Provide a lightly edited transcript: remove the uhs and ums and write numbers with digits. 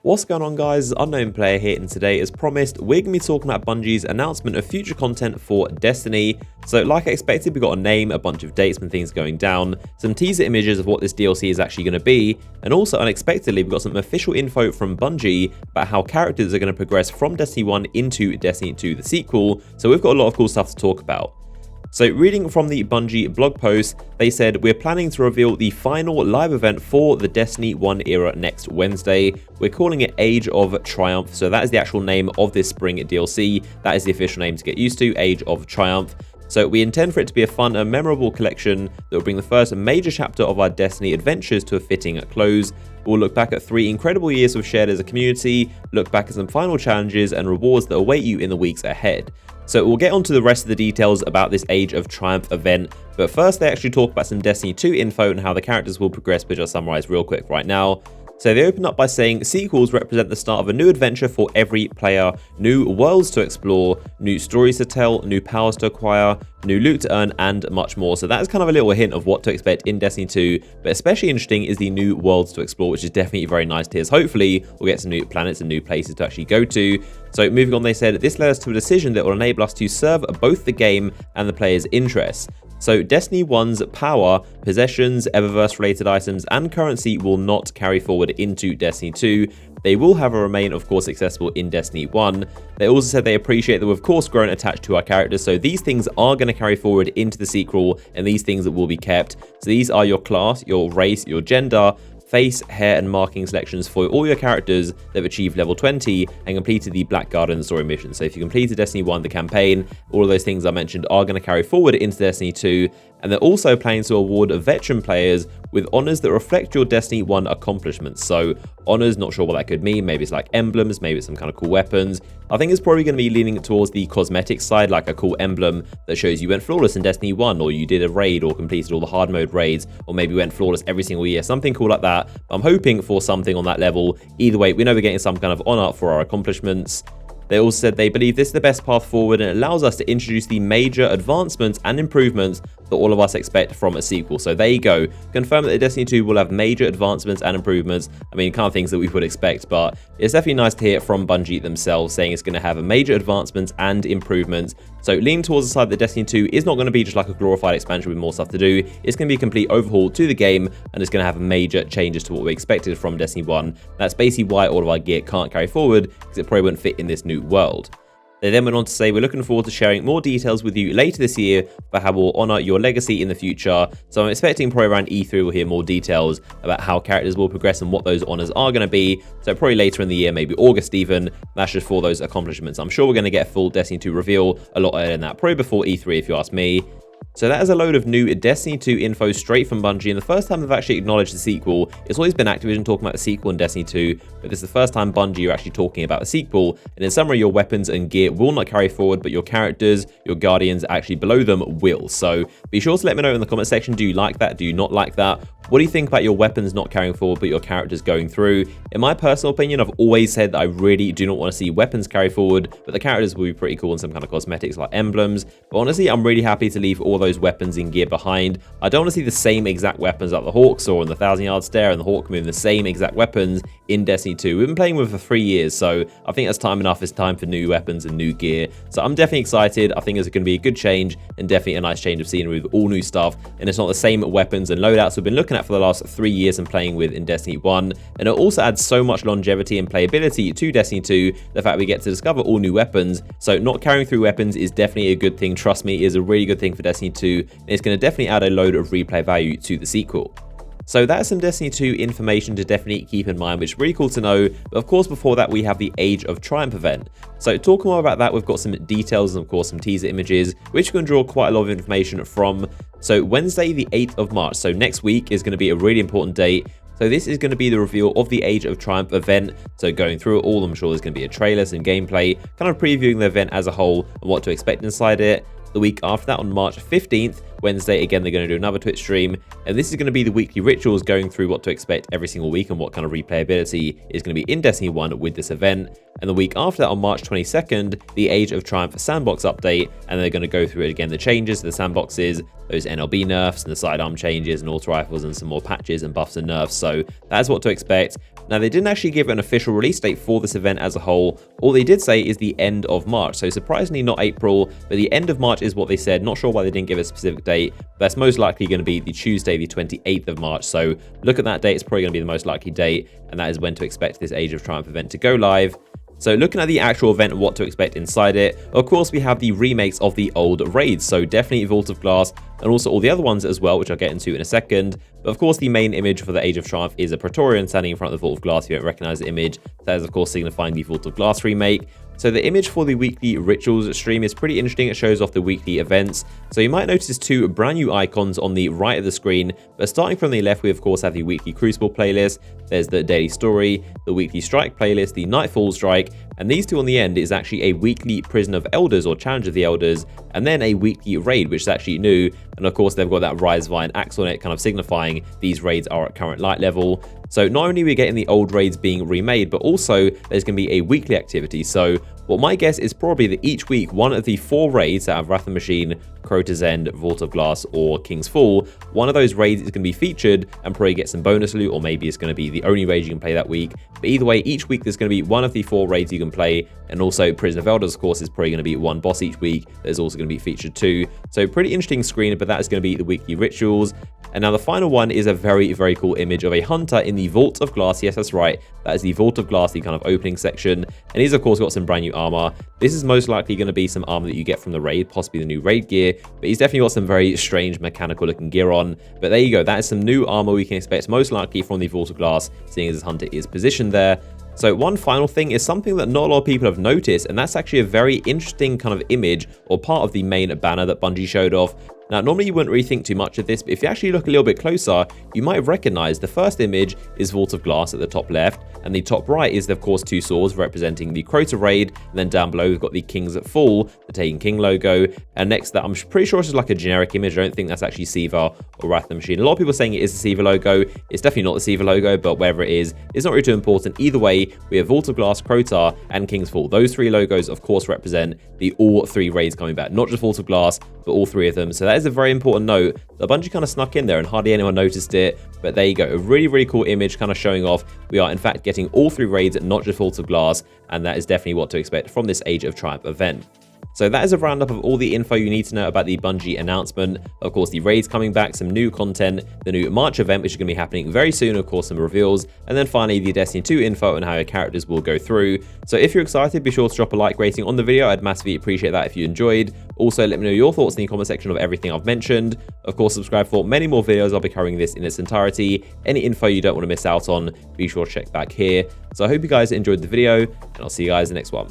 What's going on, guys? Unknown Player here, and today, as promised, we're going to be talking about Bungie's announcement of future content for Destiny. So like I expected, we got a name, a bunch of dates when things are going down, some teaser images of what this DLC is actually going to be, and also unexpectedly we got some official info from Bungie about how characters are going to progress from Destiny 1 into Destiny 2, the sequel. So we've got a lot of cool stuff to talk about. So reading from the Bungie blog post, they said, "We're planning to reveal the final live event for the Destiny 1 era next Wednesday. We're calling it Age of Triumph." So that is the actual name of this spring DLC. That is the official name to get used to, Age of Triumph. So we intend for it to be a fun and memorable collection that will bring the first major chapter of our Destiny adventures to a fitting close. We'll look back at 3 incredible years we've shared as a community, look back at some final challenges and rewards that await you in the weeks ahead. So we'll get on to the rest of the details about this Age of Triumph event, but first they actually talk about some Destiny 2 info and how the characters will progress, which I'll summarize real quick right now. So they open up by saying sequels represent the start of a new adventure for every player, new worlds to explore, new stories to tell, new powers to acquire, new loot to earn, and much more. So that is kind of a little hint of what to expect in Destiny 2, but especially interesting is the new worlds to explore, which is definitely very nice to hear. So hopefully we'll get some new planets and new places to actually go to. So moving on, they said, "This led us to a decision that will enable us to serve both the game and the player's interests. So Destiny 1's power, possessions, Eververse-related items, and currency will not carry forward into Destiny 2. They will, however, remain, of course, accessible in Destiny 1. They also said they appreciate that we've, of course, grown attached to our characters, so these things are going to carry forward into the sequel, and these things that will be kept. So these are your class, your race, your gender, face, hair, and marking selections for all your characters that have achieved level 20 and completed the Black Garden story mission. So if you completed Destiny 1, the campaign, all of those things I mentioned are going to carry forward into Destiny 2. And they're also planning to award veteran players with honors that reflect your Destiny 1 accomplishments. So honors, not sure what that could mean. Maybe it's like emblems, maybe it's some kind of cool weapons. I think it's probably going to be leaning towards the cosmetic side, like a cool emblem that shows you went flawless in Destiny 1, or you did a raid or completed all the hard mode raids, or maybe went flawless every single year, something cool like that. I'm hoping for something on that level. Either way, we know we're getting some kind of honor for our accomplishments. They also said they believe this is the best path forward and it allows us to introduce the major advancements and improvements that all of us expect from a sequel. So there you go. Confirm that the Destiny 2 will have major advancements and improvements. I mean, kind of things that we would expect, but it's definitely nice to hear from Bungie themselves saying it's going to have a major advancements and improvements. So leaning towards the side that Destiny 2 is not going to be just like a glorified expansion with more stuff to do. It's going to be a complete overhaul to the game, and it's going to have major changes to what we expected from Destiny 1. That's basically why all of our gear can't carry forward, because it probably wouldn't fit in this new world. They then went on to say, "We're looking forward to sharing more details with you later this year about how we'll honor your legacy in the future." So I'm expecting probably around E3 we'll hear more details about how characters will progress and what those honors are going to be. So probably later in the year, maybe August even. That's just for those accomplishments. I'm sure we're going to get a full Destiny 2 reveal a lot earlier than that, probably before E3 if you ask me. So that is a load of new Destiny 2 info straight from Bungie, and the first time they've actually acknowledged the sequel. It's always been Activision talking about the sequel in Destiny 2, but this is the first time Bungie are actually talking about the sequel. And in summary, your weapons and gear will not carry forward, but your characters, your guardians actually below them will. So be sure to let me know in the comment section, do you like that? Do you not like that? What do you think about your weapons not carrying forward, but your characters going through? In my personal opinion, I've always said that I really do not want to see weapons carry forward, but the characters will be pretty cool in some kind of cosmetics like emblems. But honestly, I'm really happy to leave all those weapons and gear behind. I don't want to see the same exact weapons like the Hawk Saw and the 1,000-yard stare and the Hawk Moon, the same exact weapons in Destiny 2. We've been playing with it for 3 years, so I think that's time enough. It's time for new weapons and new gear. So I'm definitely excited. I think it's going to be a good change and definitely a nice change of scenery with all new stuff. And it's not the same weapons and loadouts we've been looking at for the last 3 years and playing with in Destiny 1. And it also adds so much longevity and playability to Destiny 2, the fact we get to discover all new weapons. So not carrying through weapons is definitely a good thing. Trust me, it is a really good thing for Destiny 2. And it's going to definitely add a load of replay value to the sequel. So that's some Destiny 2 information to definitely keep in mind, which is really cool to know. But of course, before that, we have the Age of Triumph event. So talking more about that, we've got some details and of course some teaser images, which we can draw quite a lot of information from. So Wednesday, the 8th of March, so next week is going to be a really important date. So this is going to be the reveal of the Age of Triumph event. So going through it all, I'm sure there's going to be a trailer, some gameplay, kind of previewing the event as a whole and what to expect inside it. The week after that, on March 15th, Wednesday, again, they're going to do another Twitch stream. And this is going to be the weekly rituals going through what to expect every single week and what kind of replayability is going to be in Destiny 1 with this event. And the week after that, on March 22nd, the Age of Triumph sandbox update. And they're going to go through it again, the changes to the sandboxes, those NLB nerfs and the sidearm changes and auto rifles and some more patches and buffs and nerfs. So that's what to expect. Now, they didn't actually give an official release date for this event as a whole. All they did say is the end of March. So surprisingly not April, but the end of March is what they said. Not sure why they didn't give a specific date. That's most likely going to be the Tuesday, the 28th of March. So look at that date. It's probably going to be the most likely date. And that is when to expect this Age of Triumph event to go live. So looking at the actual event and what to expect inside it, of course we have the remakes of the old raids, so definitely Vault of Glass and also all the other ones as well, which I'll get into in a second. But of course the main image for the Age of Triumph is a Praetorian standing in front of the Vault of Glass. If you don't recognize the image, that is of course signifying the Vault of Glass remake. So the image for the weekly rituals stream is pretty interesting. It shows off the weekly events. So you might notice two brand new icons on the right of the screen, but starting from the left, we of course have the weekly Crucible playlist. There's the daily story, the weekly strike playlist, the Nightfall strike, and these two on the end is actually a weekly Prison of Elders or Challenge of the Elders, and then a weekly raid, which is actually new. And of course, they've got that Rise Vine axe on it, kind of signifying these raids are at current light level. So not only are we getting the old raids being remade, but also there's going to be a weekly activity. So what my guess is probably that each week, one of the 4 raids that have Wrath of the Machine, Crota's End, Vault of Glass, or King's Fall, one of those raids is going to be featured and probably get some bonus loot, or maybe it's going to be the only raid you can play that week. But either way, each week there's going to be one of the 4 raids you can play, and also Prison of Elders, of course, is probably going to be one boss each week that is also going to be featured too. So pretty interesting screen, but that is going to be the weekly rituals. And now the final one is a very, very cool image of a hunter in the Vault of Glass. Yes, that's right. That is the Vault of Glass, the kind of opening section. And he's, of course, got some brand new armor. This is most likely going to be some armor that you get from the raid, possibly the new raid gear. But he's definitely got some very strange mechanical looking gear on. But there you go. That is some new armor we can expect most likely from the Vault of Glass, seeing as this hunter is positioned there. So one final thing is something that not a lot of people have noticed, and that's actually a very interesting kind of image or part of the main banner that Bungie showed off. Now, normally you wouldn't really think too much of this, but if you actually look a little bit closer, you might recognize the first image is Vault of Glass at the top left, and the top right is, of course, 2 swords representing the Crota raid, and then down below we've got the Kings at Fall, the Taken King logo, and next to that, I'm pretty sure it's just like a generic image. I don't think that's actually Siva or Wrath of the Machine. A lot of people are saying it is the Siva logo. It's definitely not the Siva logo, but wherever it is, it's not really too important. Either way, we have Vault of Glass, Crota, and King's Fall. Those 3 logos, of course, represent the all 3 raids coming back, not just Vault of Glass, but all 3 of them. So that is a very important note. The Bungie kind of snuck in there and hardly anyone noticed it, but there you go. A really, really cool image kind of showing off we are in fact getting all 3 raids, not just Vault of Glass, and that is definitely what to expect from this Age of Triumph event. So that is a roundup of all the info you need to know about the Bungie announcement. Of course, the raids coming back, some new content, the new March event, which is going to be happening very soon, of course, some reveals, and then finally the Destiny 2 info and how your characters will go through. So if you're excited, be sure to drop a like rating on the video. I'd massively appreciate that if you enjoyed. Also, let me know your thoughts in the comment section of everything I've mentioned. Of course, subscribe for many more videos. I'll be covering this in its entirety. Any info you don't want to miss out on, be sure to check back here. So I hope you guys enjoyed the video, and I'll see you guys in the next one.